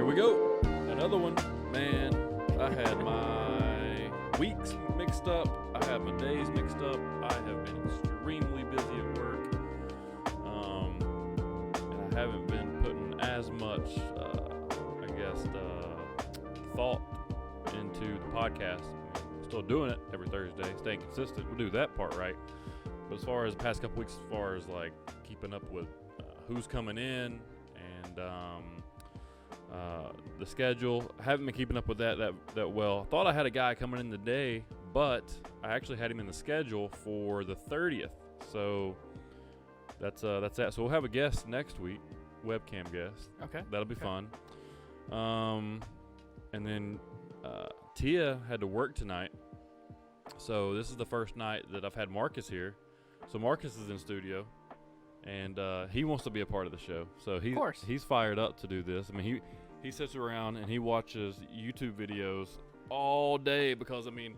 Here we go. Another one. Man, I had my weeks mixed up. I had my days mixed up. I have been extremely busy at work. And I haven't been putting as much, thought into the podcast. Still doing it every Thursday, staying consistent. We'll do that part right. But as far as the past couple weeks, as far as like keeping up with who's coming in and the schedule, I haven't been keeping up with that well. I thought I had a guy coming in today, but I actually had him in the schedule for the 30th. So that's that. So we'll have a guest next week, webcam guest. Okay. That'll be fun. And then Tia had to work tonight. So this is the first night that I've had Marcus here. So Marcus is in studio, and he wants to be a part of the show. So he's fired up to do this. I mean, he sits around and he watches YouTube videos all day because, I mean,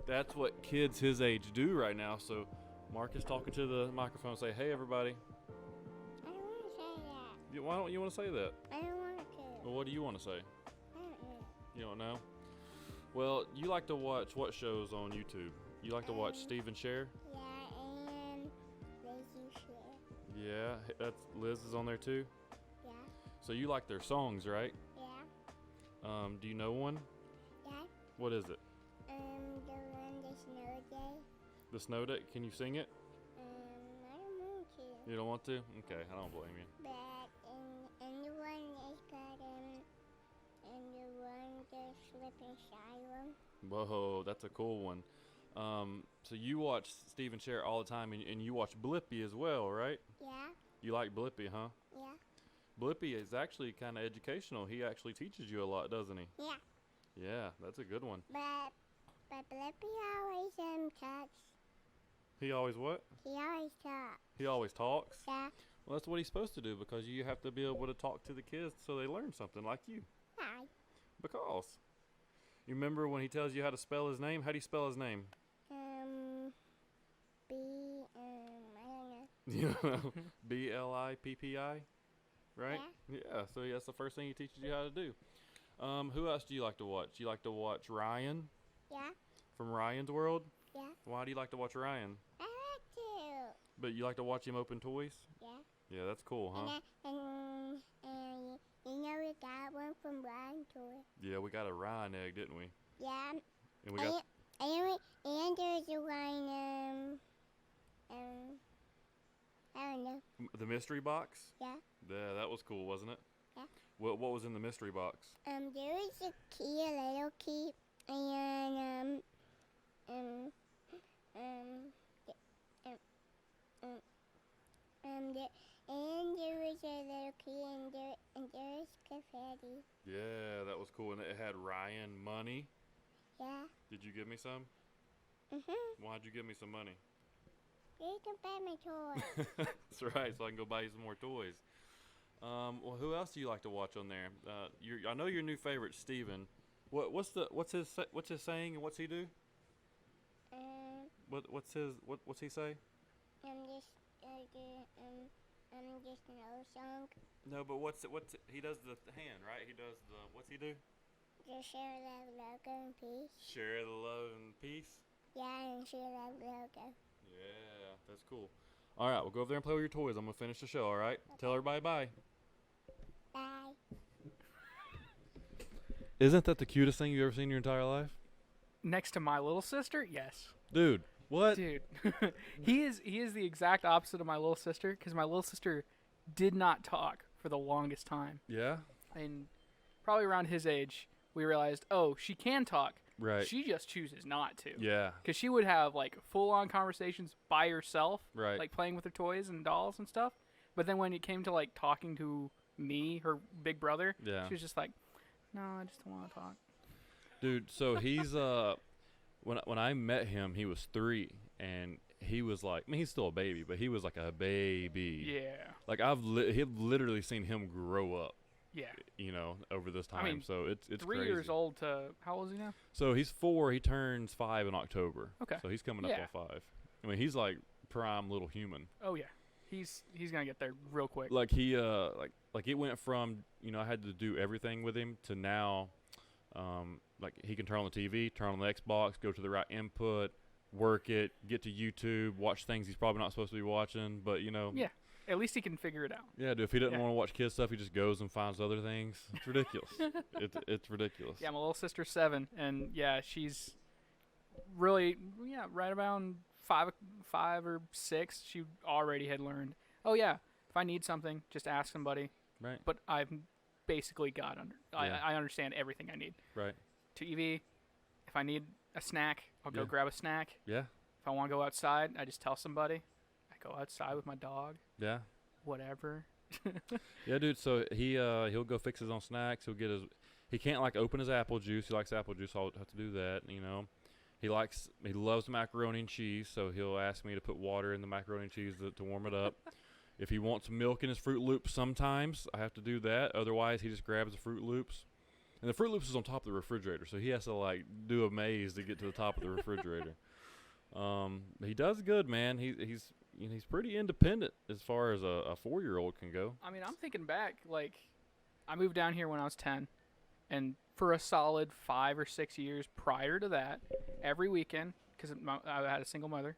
that's what kids his age do right now. So Marcus talking to the microphone, say, "Hey, everybody." I don't want to say that. Why don't you want to say that? I don't want to. Well, what do you want to say? I don't know. You don't know? Well, you like to watch what shows on YouTube? You like to watch Steve and Cher? Yeah, and Lazy Share. Yeah, that's Liz is on there too. Yeah. So you like their songs, right? Yeah. Do you know one? Yeah. What is it? The one the snow day. The Snow Day? Can you sing it? I don't want to. You don't want to? Okay, I don't blame you. But and the one is got and the one the slip and shy one. Whoa, that's a cool one. So you watch Steve and Cher all the time, and you watch Blippi as well, right? Yeah. You like Blippi, huh? Yeah. Blippi is actually kind of educational. He actually teaches you a lot, doesn't he? Yeah. Yeah, that's a good one. But Blippi always talks. He always what? He always talks. He always talks? Yeah. Well, that's what he's supposed to do, because you have to be able to talk to the kids so they learn something like you. Hi. Because. You remember when he tells you how to spell his name? How do you spell his name? I don't know. You know, Blippi, right? Yeah, so that's the first thing he teaches you how to do. Who else do you like to watch? You like to watch Ryan Yeah. from Ryan's World? Yeah. Why do you like to watch Ryan? I like to. But you like to watch him open toys? Yeah. Yeah, that's cool, huh? And you know we got one from Ryan Toy. Yeah, we got a Ryan egg, didn't we? Yeah. And we got And there's a one I don't know. the mystery box. Yeah. Yeah, that was cool, wasn't it? Yeah. What was in the mystery box? There was a little key, and there was a little key, and there was confetti. Yeah, that was cool, and it had Ryan money. Yeah. Did you give me some? Why'd you give me some money? You can buy my toy. That's right, so I can go buy you some more toys. Well, who else do you like to watch on there? I know your new favorite, Steven. What's his saying, and what's he do? What's he say? I'm just an old song. No, but he does the hand, right? He does what's he do? Just share that logo and peace. Share the love and peace. Yeah, and share that logo. Yeah, that's cool. All right, we'll go over there and play with your toys. I'm gonna finish the show. All right, okay. Tell everybody bye. Bye. Isn't that the cutest thing you've ever seen in your entire life? Next to my little sister, yes. Dude, what? Dude, he is the exact opposite of my little sister, because my little sister did not talk for the longest time. Yeah. And probably around his age, we realized, oh, she can talk. Right. She just chooses not to. Yeah. Because she would have like full-on conversations by herself, right? Like playing with her toys and dolls and stuff. But then when it came to like talking to me, her big brother, yeah, she was just like, no, I just don't want to talk. Dude, so he's when I met him, he was 3, and he was like, I mean, he's still a baby, but he was like a baby. Yeah. Like I've literally seen him grow up. Yeah. You know, over this time. I mean, so it's 3 crazy. years old to, how old is he now? So he's 4. He turns 5 in October. Okay. So he's coming up on 5. I mean, he's like prime little human. Oh yeah. He's gonna get there real quick. Like he like like it went from, you know, I had to do everything with him to now, like he can turn on the TV, turn on the Xbox, go to the right input, work it, get to YouTube, watch things he's probably not supposed to be watching, but you know. Yeah. At least he can figure it out. Yeah, dude, if he doesn't Yeah. want to watch kids stuff, he just goes and finds other things. It's ridiculous. It's ridiculous. Yeah, my little sister's 7, and yeah, she's really right around 5 or 6. She already had learned. Oh yeah, if I need something, just ask somebody. Right. But I've basically got Yeah. I understand everything I need. Right. TV. If I need a snack, I'll go Yeah. grab a snack. Yeah. If I want to go outside, I just tell somebody. I go outside with my dog. Yeah. Whatever. Yeah, dude. So he'll go fix his own snacks. He can't like open his apple juice. He likes apple juice. So I'll have to do that. You know, he loves macaroni and cheese. So he'll ask me to put water in the macaroni and cheese to warm it up. If he wants milk in his Fruit Loops, sometimes I have to do that. Otherwise, he just grabs the Fruit Loops. And the Fruit Loops is on top of the refrigerator, so he has to like do a maze to get to the top of the refrigerator. He does good, man. He's pretty independent as far as a 4-year-old can go. I mean, I'm thinking back, like, I moved down here when I was 10, and for a solid 5 or 6 years prior to that, every weekend, because I had a single mother,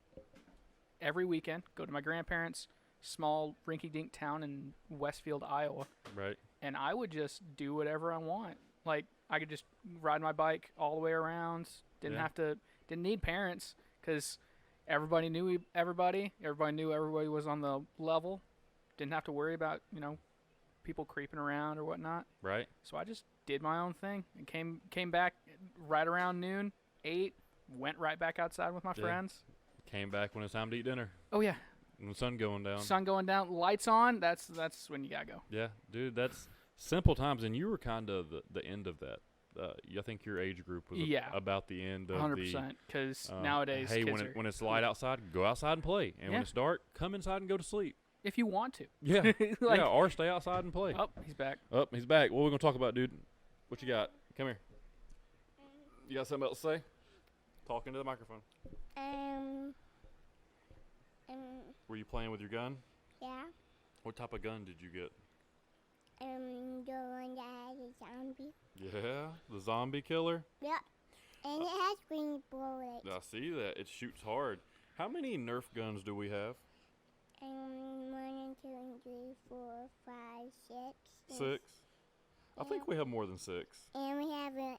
every weekend, go to my grandparents' small rinky-dink town in Westfield, Iowa, Right. and I would just do whatever I want. Like, I could just ride my bike all the way around, didn't need parents, because everybody knew everybody. Everybody knew everybody was on the level. Didn't have to worry about, people creeping around or whatnot. Right. So I just did my own thing and came back right around noon, ate, went right back outside with my Yeah. friends. Came back when it's time to eat dinner. Oh yeah, When the sun going down. sun going down, lights on. That's when you gotta go. Yeah, dude, that's simple times, and you were kind of the end of that. I think your age group was Yeah. about the end of 100%. Because the. nowadays, hey, kids when it's light outside, go outside and play, and when Yeah. it's dark, come inside and go to sleep. if you want to. Yeah, Like, yeah, or stay outside and play. oh, he's back. Oh, he's back. What are we gonna talk about, dude? What you got? Come here. You got something else to say? Talk into the microphone. Um, Were you playing with your gun? yeah. What type of gun did you get? The one that has a zombie. Yeah, the zombie killer. Yep. And it has green bullets. I see that. It shoots hard. How many Nerf guns do we have? 1, 2, 3, 4, 5, 6. 6. I think we have more than 6. And we have 1,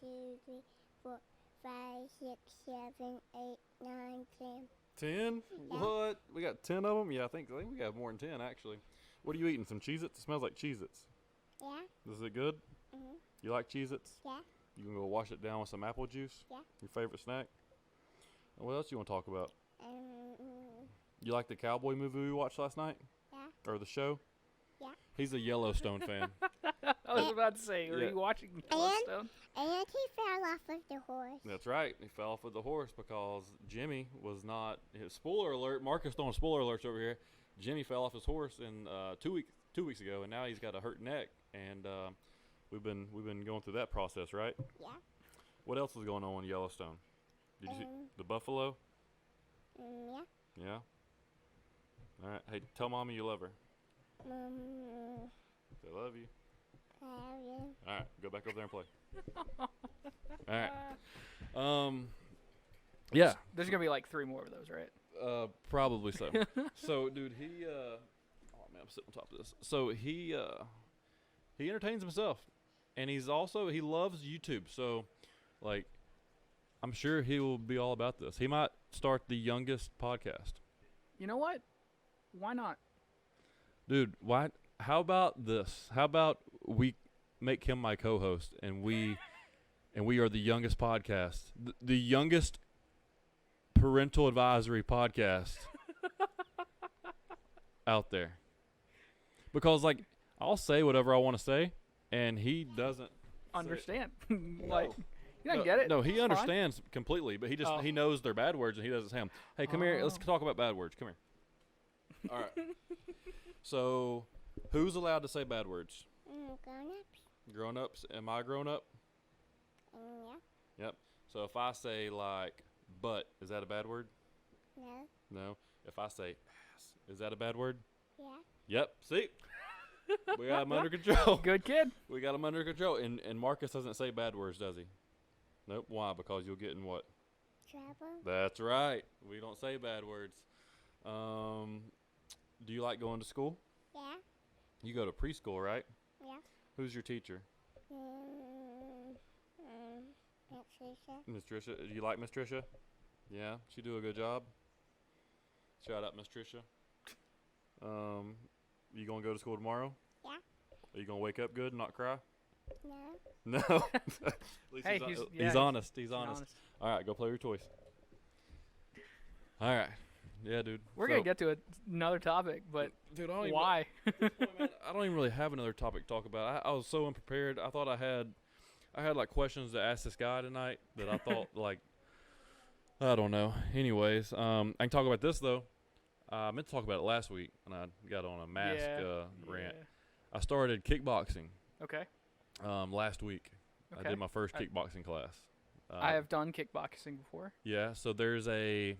2, 3, 4, 5, 6, 7, 8, 9, 10. 10? Yeah. What? We got 10 of them? Yeah, I think we got more than 10 actually. What are you eating? Some Cheez-Its? It smells like Cheez-Its. Yeah. Is it good? Mhm. You like Cheez-Its? Yeah. You can go wash it down with some apple juice? Yeah. Your favorite snack? And what else you want to talk about? Um, You like the cowboy movie we watched last night? Yeah. Or the show? Yeah. He's a Yellowstone fan. I was about to say, are Yeah. you watching Yellowstone? and he fell off of the horse. That's right. He fell off with the horse because Jimmy was not. Spoiler alert! Marcus throwing spoiler alerts over here. Jimmy fell off his horse in 2 weeks ago, and now he's got a hurt neck. And we've been going through that process, right? Yeah. What else is going on in Yellowstone? Did you see the buffalo? Yeah. Yeah. All right. Hey, tell mommy you love her. I love you. All right, go back over there and play. All right. Yeah. There's gonna be like 3 more of those, right? Probably so. So, dude, he. Oh man, I'm sitting on top of this. So he entertains himself, and he loves YouTube. So, like, I'm sure he will be all about this. He might start the youngest podcast. You know what? Why not? Dude, why? How about this? How about we make him my co-host, and we are the youngest podcast, the youngest parental advisory podcast out there. Because like I'll say whatever I want to say, and he doesn't Understand? Like, you don't get it. No, he It's fine. understands completely, but he knows they're bad words, and he doesn't say them. Hey, come here. Let's talk about bad words. Come here. All right. So, who's allowed to say bad words? Grown-ups. Grown-ups. Am I grown up? Yeah. Yep. So if I say like butt, is that a bad word? No. No. If I say ass, is that a bad word? Yeah. Yep. See? We got him under control. Good kid. We got him under control. And Marcus doesn't say bad words, does he? Nope. Why? Because you'll get in what? Trouble. That's right. We don't say bad words. Do you like going to school? Yeah. You go to preschool, right? Yeah. Who's your teacher? Miss Trisha. Miss Trisha. Do you like Miss Trisha? Yeah, she do a good job. Shout out Miss Trisha. You gonna go to school tomorrow? Yeah. Are you gonna wake up good and not cry? No. No. At least Hey, he's honest. He's honest. All right, go play with your toys. All right. Yeah, dude. We're gonna get to another topic, but dude, I don't why? Even, man, I don't even really have another topic to talk about. I was so unprepared. I thought I had like questions to ask this guy tonight that I thought like I don't know. Anyways, I can talk about this though. I meant to talk about it last week, and I got on a mask rant. I started kickboxing. Okay. Last week. Okay. I did my first kickboxing class. I have done kickboxing before. Yeah. So there's a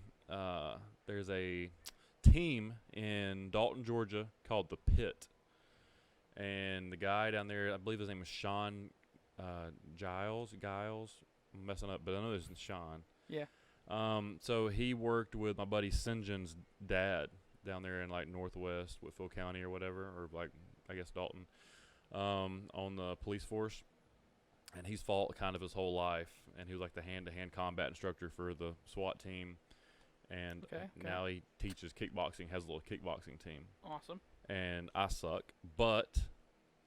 team in Dalton, Georgia called the Pit, and the guy down there, I believe his name is Sean Giles. I'm messing up, but I know this is Sean. Yeah. So he worked with my buddy Sinjin's dad down there in like Northwest Whitfield County or whatever, or like I guess Dalton, on the police force, and he's fought kind of his whole life, and he was like the hand-to-hand combat instructor for the SWAT team, and now he teaches kickboxing, has a little kickboxing team. Awesome. And I suck, but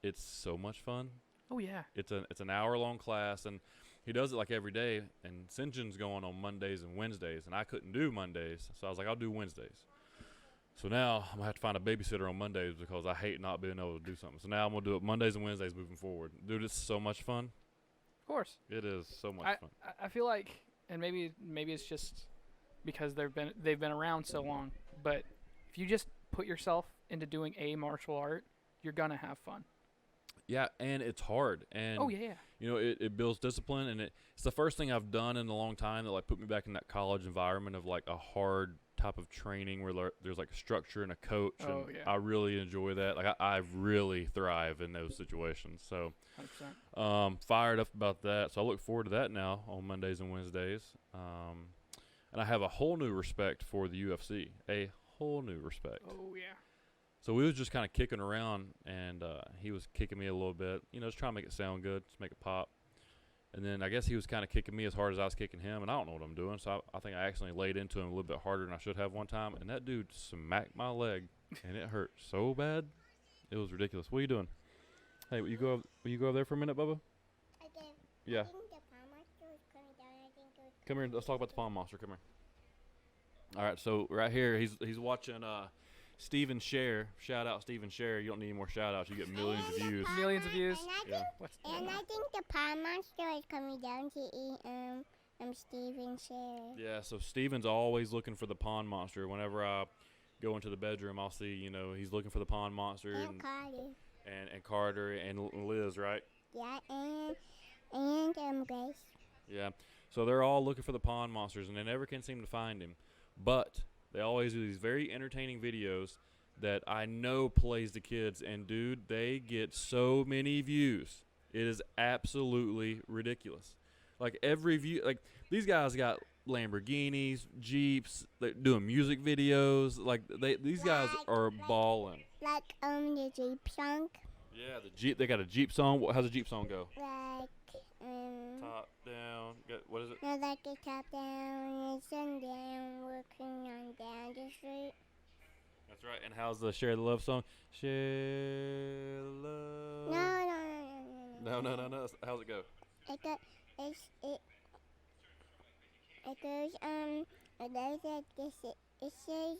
it's so much fun. Oh yeah. It's an hour-long class, and he does it like every day, and Sinjin's going on Mondays and Wednesdays, and I couldn't do Mondays, so I was like, I'll do Wednesdays. So now I'm going to have to find a babysitter on Mondays because I hate not being able to do something. So now I'm going to do it Mondays and Wednesdays moving forward. Dude, it's so much fun. Of course. It is so much fun. I feel like, and maybe it's just because they've been around so long, but if you just put yourself into doing a martial art, you're going to have fun. Yeah, and it's hard. And oh yeah. You know, it builds discipline, and it's the first thing I've done in a long time that like put me back in that college environment of like a hard type of training where there's like a structure and a coach. Oh, and yeah. I really enjoy that. Like I really thrive in those situations. So 100%. Fired up about that. So I look forward to that now on Mondays and Wednesdays. And I have a whole new respect for the UFC. A whole new respect. Oh yeah. So we was just kind of kicking around, and he was kicking me a little bit, you know, just trying to make it sound good, just make it pop. And then I guess he was kind of kicking me as hard as I was kicking him, and I don't know what I'm doing. So I think I accidentally laid into him a little bit harder than I should have one time, and that dude smacked my leg, and it hurt so bad. It was ridiculous. What are you doing? Hey, will you go over there for a minute, Bubba? I did. Yeah. I think the palm monster was coming down. I think it was Come here. Let's talk about the pond monster. Come here. All right. So right here, he's watching Steven Share. Shout out Steven Share. You don't need any more shout outs. You get millions of views. Millions of views. And I think the palm monster is coming down to eat Steven Share. Yeah, so Steven's always looking for the pond monster. Whenever I go into the bedroom, I'll see, you know, he's looking for the pond monster. And Carter. And Carter and Liz, right? Yeah, and Grace. Yeah. So they're all looking for the pond monsters, and they never can seem to find him. But they always do these very entertaining videos that I know plays the kids, and dude, they get so many views. It is absolutely ridiculous. Like every view, like these guys got Lamborghinis, Jeeps, they're doing music videos. Like these guys are balling. Like the Jeep song. Yeah, the Jeep. They got a Jeep song. How's the Jeep song go? Like top down. What is it? No, like the top down, sundown, working on down the street. That's right. And how's the Share the Love song? Share the love. No. How's it go? It goes like this. It says the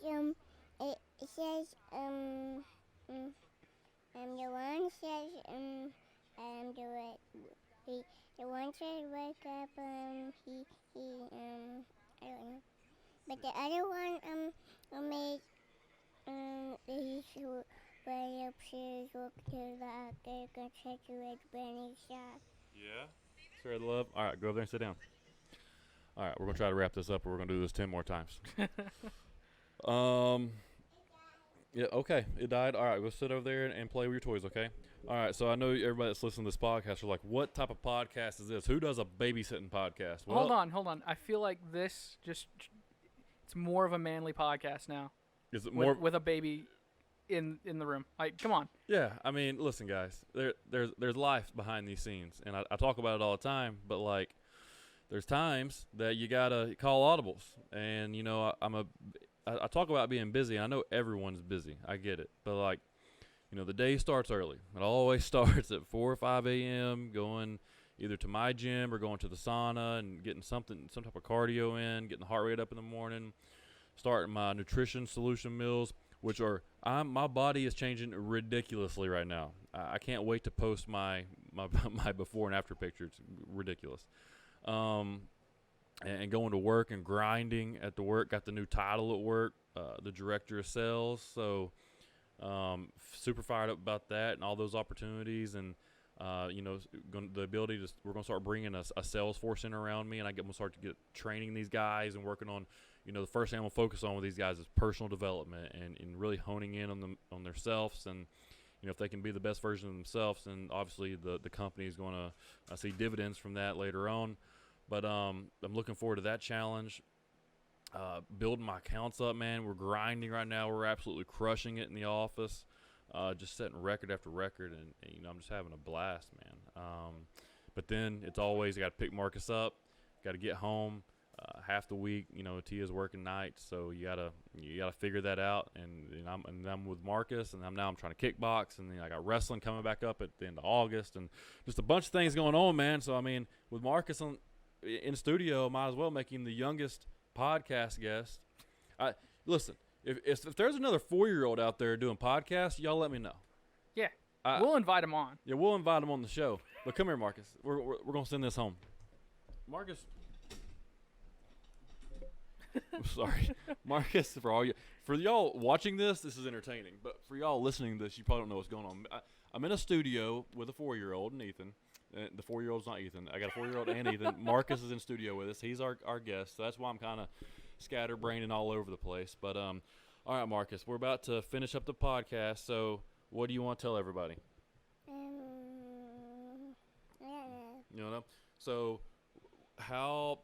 one says the one says wake up he I don't know, but the other one made he's way upstairs walk to the actor gonna check you with Benny shot. Yeah. Share the love. All right, go over there and sit down. All right, we're gonna try to wrap this up, or we're gonna do this 10 more times. Yeah, okay. It died. All right, we'll sit over there and play with your toys, okay? All right, so I know everybody that's listening to this podcast are like, what type of podcast is this? Who does a babysitting podcast? Well, Hold on. I feel like this it's more of a manly podcast now. Is it more? With a baby in the room? Like, come on. Yeah, I mean, listen, guys. There's life behind these scenes, and I talk about it all the time. But like, there's times that you gotta call audibles, and you know, I talk about being busy. I know everyone's busy. I get it, but like, you know, the day starts early. It always starts at 4 or 5 a.m. Going either to my gym or going to the sauna and getting some type of cardio in, getting the heart rate up in the morning, starting my nutrition solution meals, which are my body is changing ridiculously right now. I can't wait to post my before and after picture. It's ridiculous. And going to work and grinding at the work. Got the new title at work, the director of sales. So super fired up about that and all those opportunities, and you know, the ability to we're gonna start bringing a sales force in around me, and I'm gonna start to get training these guys and working on, you know, the first thing I'm gonna focus on with these guys is personal development and really honing in on them on themselves, and you know, if they can be the best version of themselves, then obviously the company is gonna see dividends from that later on. But I'm looking forward to that challenge. Building my accounts up, man. We're grinding right now. We're absolutely crushing it in the office. Just setting record after record, and you know, I'm just having a blast, man. But then it's always, I got to pick Marcus up, got to get home. Half the week, you know, Tia's working nights, so you gotta figure that out. And I'm with Marcus, and I'm trying to kickbox, and then I got wrestling coming back up at the end of August, and just a bunch of things going on, man. So I mean, with Marcus in studio, might as well make him the youngest podcast guest. Listen, if there's another 4-year-old out there doing podcasts, y'all let me know. Yeah, we'll invite him on. Yeah, we'll invite him on the show. But come here, Marcus. We're gonna send this home. Marcus. I'm sorry, Marcus. For y'all watching this is entertaining. But for y'all listening to this, you probably don't know what's going on. I'm in a studio with a 4-year-old and Ethan. The 4-year-old's not Ethan. I got a 4-year-old and Ethan. Marcus is in studio with us. He's our guest. So that's why I'm kind of scatterbrained and all over the place. But all right, Marcus, we're about to finish up the podcast. So what do you want to tell everybody? I don't know. You know? So how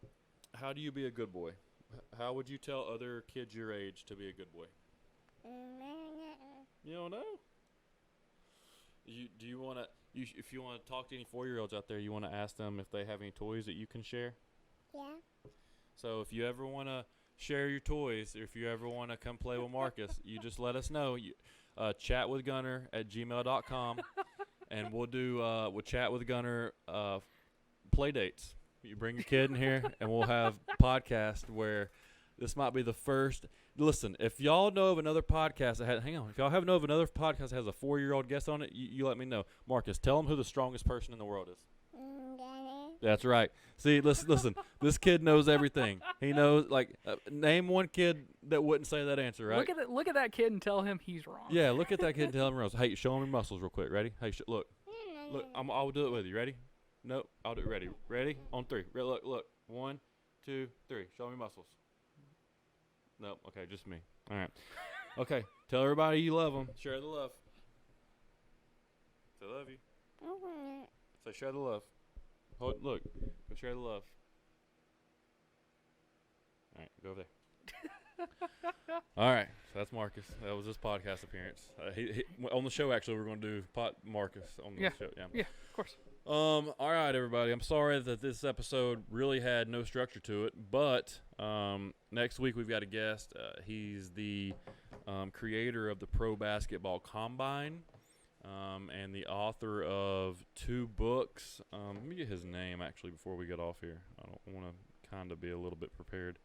do you be a good boy? How would you tell other kids your age to be a good boy? I don't know. You don't know? Do you want to? If you want to talk to any 4-year-olds out there, you want to ask them if they have any toys that you can share? Yeah. So if you ever want to share your toys, or if you ever want to come play with Marcus, you just let us know. ChatWithGunner@gmail.com, and we'll chat with Gunner play dates. You bring your kid in here, and we'll have podcast where this might be the first. Listen, if y'all know of another podcast if y'all know of another podcast that has a 4-year-old guest on it, you let me know. Marcus, tell them who the strongest person in the world is. Daddy. That's right. See, listen. This kid knows everything. He knows, like, name one kid that wouldn't say that answer, right? Look at that kid and tell him he's wrong. Yeah, look at that kid and tell him wrong. Hey, show him your muscles real quick. Ready? Hey, look. I'll do it with you. Ready? Nope. I'll do it. Ready? Ready? On 3. Look. 1, 2, 3. Show me muscles. Nope. Okay, just me. All right. Okay. Tell everybody you love them. Share the love. Say love you. Say share the love. Look. Go share the love. All right. Go over there. All right. So that's Marcus. That was his podcast appearance. He on the show, actually, we're going to do Marcus on the show. Yeah, of course. All right, everybody. I'm sorry that this episode really had no structure to it, but next week we've got a guest. He's the creator of the Pro Basketball Combine and the author of 2 books. Let me get his name, actually, before we get off here. I don't want to kind of be a little bit prepared.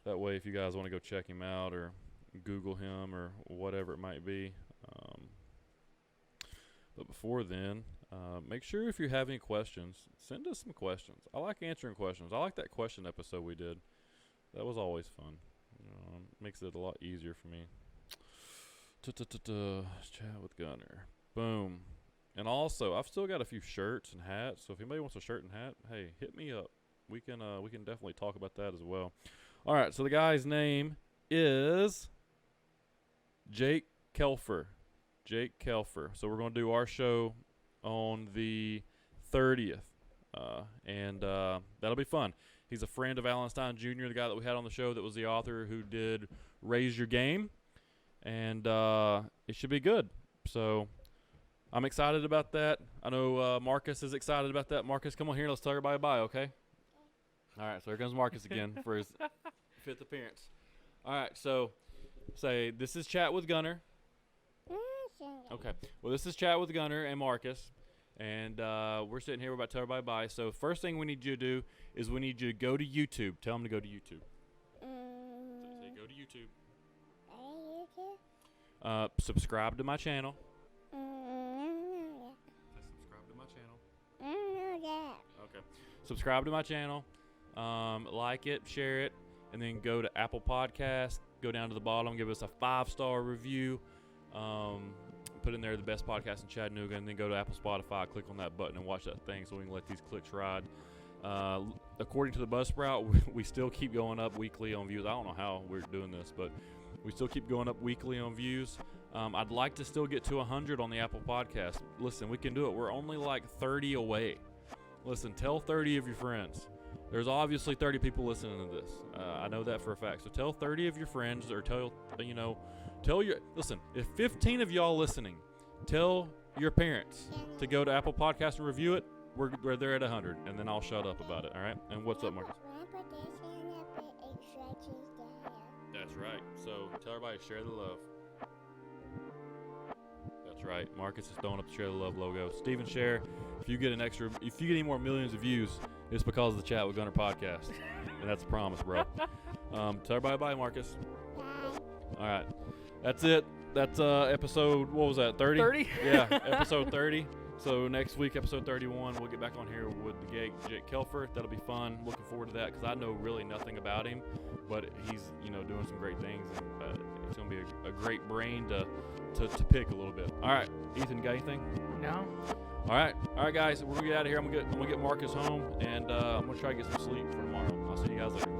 That way, if you guys want to go check him out or Google him or whatever it might be. But before then, make sure if you have any questions, send us some questions. I like answering questions. I like that question episode we did. That was always fun. Makes it a lot easier for me. Chat with Gunner. Boom. And also, I've still got a few shirts and hats. So if anybody wants a shirt and hat, hey, hit me up. We can definitely talk about that as well. All right. So the guy's name is Jake Kelfer. Jake Kelfer. So we're going to do our show on the 30th. And that'll be fun. He's a friend of Alan Stein Jr., the guy that we had on the show that was the author who did Raise Your Game. And it should be good. So I'm excited about that. I know Marcus is excited about that. Marcus, come on here. Let's tell everybody bye, okay? All right, so here comes Marcus again for his 5th appearance. All right, so say, this is Chat with Gunner. Okay. Well, this is Chat with Gunner and Marcus. And we're sitting here. We're about to tell everybody bye. So first thing we need you to do is we need you to go to YouTube. Tell them to go to YouTube. Say go to YouTube. Subscribe to my channel. Say subscribe to my channel. Okay. Subscribe to my channel. Like it, share it, and then go to Apple Podcasts. Go down to the bottom. Give us a 5-star review. Put in there the best podcast in Chattanooga, and then go to Apple, Spotify, click on that button and watch that thing so we can let these clicks ride. According to the Buzzsprout, we still keep going up weekly on views. I don't know how we're doing this, but we still keep going up weekly on views. I'd like to still get to 100 on the Apple Podcast. Listen, we can do it. We're only like 30 away. Listen, tell 30 of your friends. There's obviously 30 people listening to this. I know that for a fact. So tell 30 of your friends, or tell listen, if 15 of y'all listening, tell your parents to go to Apple Podcasts and review it. We're there at 100, and then I'll shut up about it, all right? And what's up, Marcus? That's right. So tell everybody to share the love. That's right. Marcus is throwing up the Share the Love logo. Steven, share. If you get any more millions of views, it's because of the Chat with Gunner podcast. And that's a promise, bro. Tell everybody bye, Marcus. Bye. All right. That's it. That's episode, what was that, 30? 30? Yeah, episode 30. So next week, episode 31, we'll get back on here with the Jake Kelfer. That'll be fun. Looking forward to that because I know really nothing about him, but he's doing some great things, and it's gonna be a great brain to pick a little bit. All right, Ethan, got anything? No. All right, guys, we're gonna get out of here. I'm gonna get Marcus home, and I'm gonna try to get some sleep for tomorrow. I'll see you guys later.